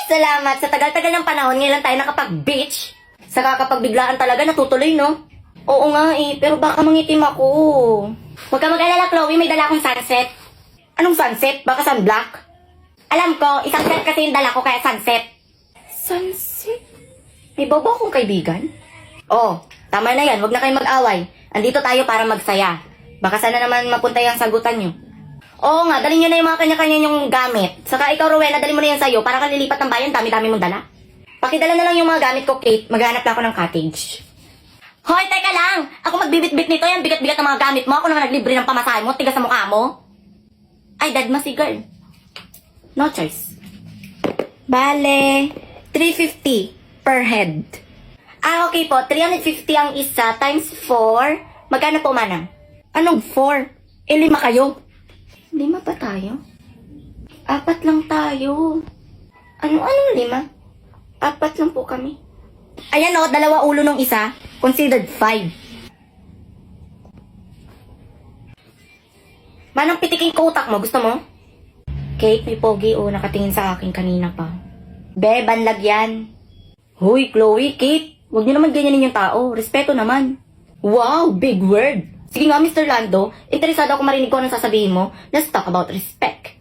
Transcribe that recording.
Salamat. Sa tagal-tagal ng panahon, ngayon lang tayo nakapag-beach. Sa kakapag-biglaan talaga, natutuloy, no? Oo nga eh, pero baka mangitim ako. Huwag ka mag-alala, Chloe, may dala akong sunset. Anong sunset? Baka sunblock? Alam ko, isang set kasi yung dala ko kaya sunset. Sunset? May bobo akong kaibigan? Oh, tama na yan, huwag na kayong mag-away. Andito tayo para magsaya. Baka sana naman mapunta yung sagutan nyo. Oo nga, dalhin nyo na yung mga kanya-kanya yung gamit. Saka ikaw, Rowena, dalhin mo na yan sa'yo para kalilipat ng bayan, dami-dami mong dala. Pakidala na lang yung mga gamit ko, Kate. Maghanap na ako ng cottage. Hoy, teka lang! Ako magbibit-bit nito yan, bigat-bigat ng mga gamit mo. Ako naman naglibre ng pamasahe mo, tigas sa mukha mo. Ay, dad, si girl. No choice. Bale, 350 per head. Ah, okay po. 350 ang isa times 4. Magkano po, manang? Anong 4? 5 kayo. 5 pa tayo? 4 lang tayo. Anong 5? 4 lang po kami. Ayan o, 2 ulo nung isa. Considered 5. Manang pitiking ko utak mo. Gusto mo? Kate, may pogi o nakatingin sa akin kanina pa. Be, banlag yan. Hoy, Chloe, Kate. Huwag niyo naman ganyanin yung tao. Respeto naman. Wow, big word. Sige nga, Mr. Lando. Interesado ako marinig ko anong sasabihin mo. Let's talk about respect.